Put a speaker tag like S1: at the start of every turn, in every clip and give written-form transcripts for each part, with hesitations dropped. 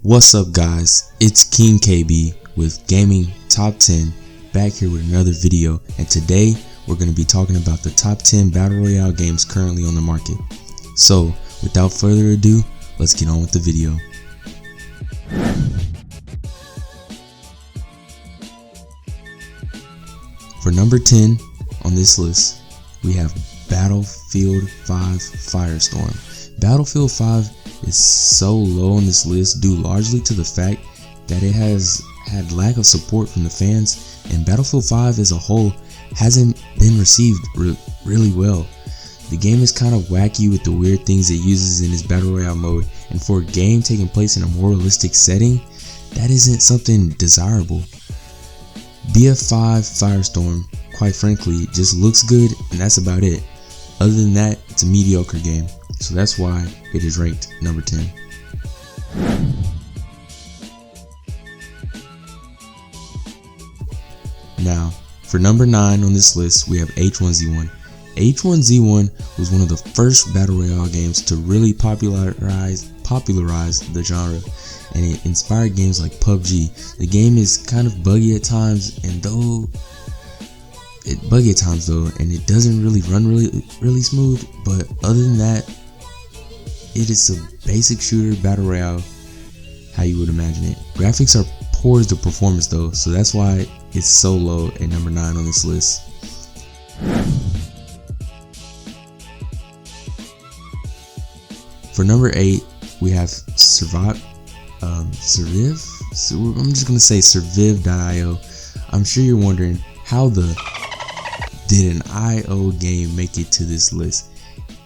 S1: What's up guys, it's King KB with Gaming Top 10 back here with another video, and today we're going to be talking about the top 10 Battle Royale games currently on the market. So without further ado, let's get on with the video. For number 10 on this list, we have Battlefield 5 Firestorm. Battlefield 5 is so low on this list due largely to the fact that it has had lack of support from the fans, and Battlefield 5 as a whole hasn't been received really well. The game is kind of wacky with the weird things it uses in its Battle Royale mode, and for a game taking place in a more realistic setting, that isn't something desirable. BF5 Firestorm, quite frankly, just looks good and that's about it. Other than that, it's a mediocre game, so that's why it is ranked number 10. Now, for number 9 on this list, we have H1Z1. H1Z1 was one of the first Battle Royale games to really popularize the genre, and it inspired games like PUBG. The game is kind of buggy at times, and and it doesn't really run really smooth, but other than that, it is a basic shooter Battle Royale how you would imagine it. Graphics are poor as the performance though, so that's why it's so low at number 9 on this list. For number 8, we have Surviv. I'm just gonna say Surviv.io. I'm sure you're wondering, how did an IO game make it to this list?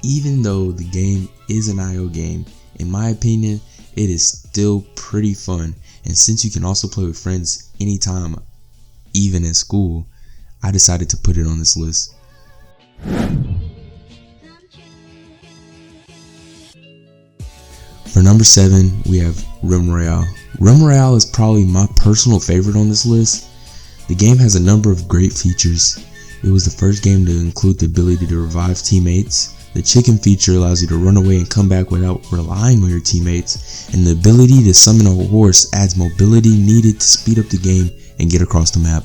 S1: Even though the game is an IO game, in my opinion, it is still pretty fun. And since you can also play with friends anytime, even at school, I decided to put it on this list. For number 7, we have Rim Royale. Rim Royale is probably my personal favorite on this list. The game has a number of great features. It was the first game to include the ability to revive teammates. The chicken feature allows you to run away and come back without relying on your teammates. And the ability to summon a horse adds mobility needed to speed up the game and get across the map.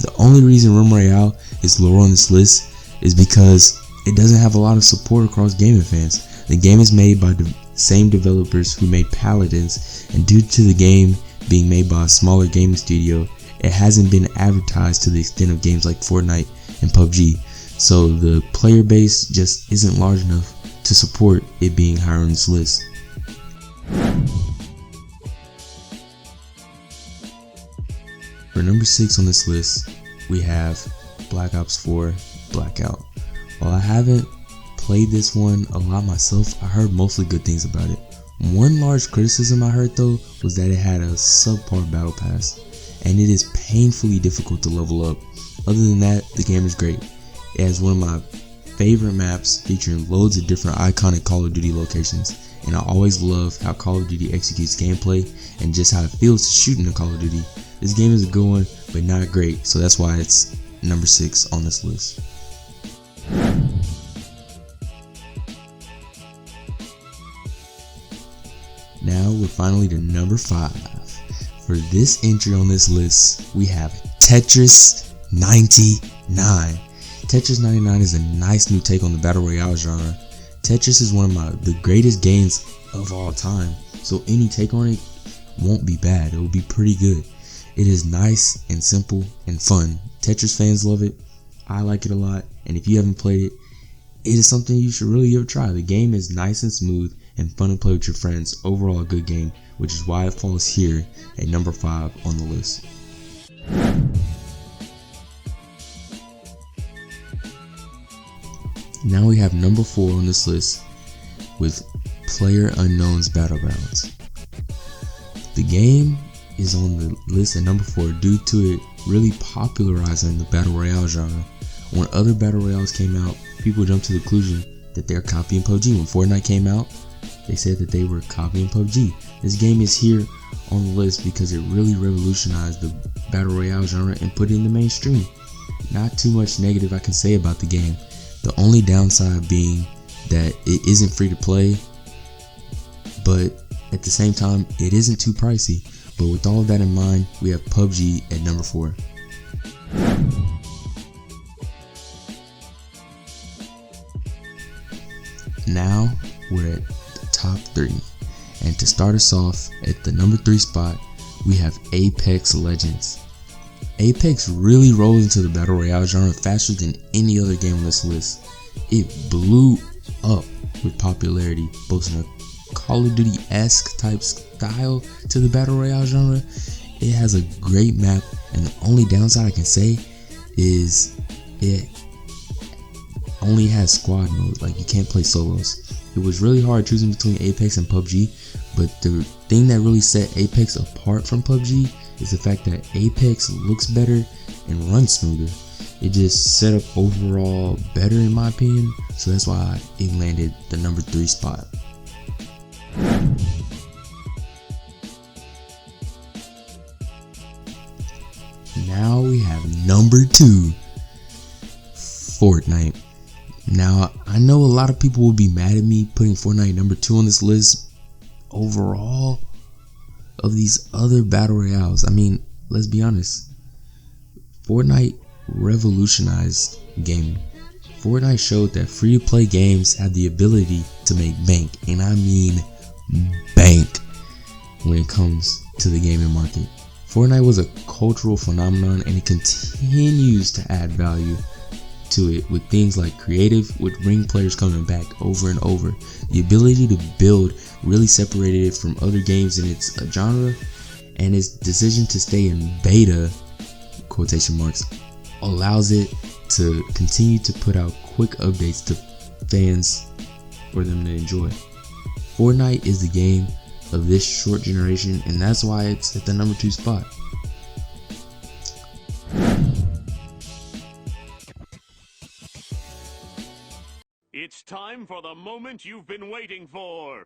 S1: The only reason Rim Royale is lower on this list is because it doesn't have a lot of support across gaming fans. The game is made by the same developers who made Paladins, and due to the game being made by a smaller gaming studio, it hasn't been advertised to the extent of games like Fortnite and PUBG, so the player base just isn't large enough to support it being higher on this list. For number 6 on this list, we have Black Ops 4 Blackout. While I haven't played this one a lot myself, I heard mostly good things about it. One large criticism I heard though was that it had a subpar battle pass, and it is painfully difficult to level up. Other than that, the game is great. It has one of my favorite maps featuring loads of different iconic Call of Duty locations, and I always love how Call of Duty executes gameplay and just how it feels to shoot in a Call of Duty. This game is a good one, but not great, so that's why it's number 6 on this list. Now we're finally to number 5. For this entry on this list, we have Tetris 99. Tetris 99 is a nice new take on the Battle Royale genre. Tetris is one of the greatest games of all time, so any take on it won't be bad. It will be pretty good. It is nice and simple and fun. Tetris fans love it. I like it a lot, and if you haven't played it, it is something you should really give a try. The game is nice and smooth and fun to play with your friends. Overall a good game, which is why it falls here at number 5 on the list. Now we have number 4 on this list with PlayerUnknown's Battlegrounds. The game is on the list at number 4 due to it really popularizing the Battle Royale genre. When other Battle Royales came out, people jumped to the conclusion that they're copying PUBG. When Fortnite came out, they said that they were copying PUBG. This game is here on the list because it really revolutionized the Battle Royale genre and put it in the mainstream. Not too much negative I can say about the game. The only downside being that it isn't free to play, but At the same time, it isn't too pricey, but with all of that in mind, we have PUBG at number 4. Now we're at the top 3, and to start us off at the number 3 spot, we have Apex Legends. Apex really rolled into the Battle Royale genre faster than any other game on this list. It blew up with popularity, boasting a Call of Duty-esque type style to the Battle Royale genre. It has a great map, and the only downside I can say is it only has squad mode, like you can't play solos. It was really hard choosing between Apex and PUBG, but the thing that really set Apex apart from PUBG is the fact that Apex looks better and runs smoother. It just set up overall better in my opinion, so that's why it landed the number 3 spot. Now we have number 2, Fortnite. Now, I know a lot of people will be mad at me putting Fortnite number 2 on this list overall of these other battle royales. I mean, let's be honest. Fortnite revolutionized gaming. Fortnite showed that free-to-play games have the ability to make bank, and I mean bank, when it comes to the gaming market. Fortnite was a cultural phenomenon, and it continues to add value to it with things like creative, which bring players coming back over and over. The ability to build really separated it from other games in its genre, and its decision to stay in beta, quotation marks, allows it to continue to put out quick updates to fans for them to enjoy. Fortnite is the game of this short generation, and that's why it's at the number 2 spot.
S2: It's time for the moment you've been waiting for.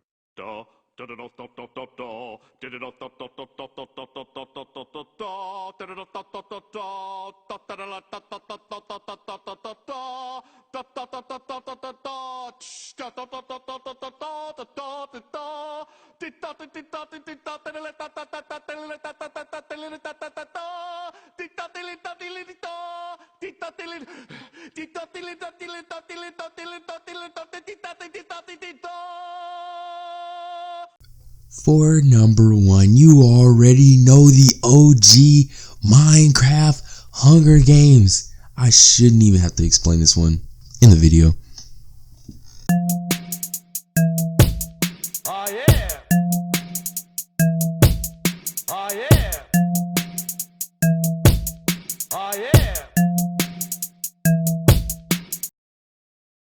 S1: For number 1, you already know the OG Minecraft Hunger Games. I shouldn't even have to explain this one in the video.
S2: Oh yeah!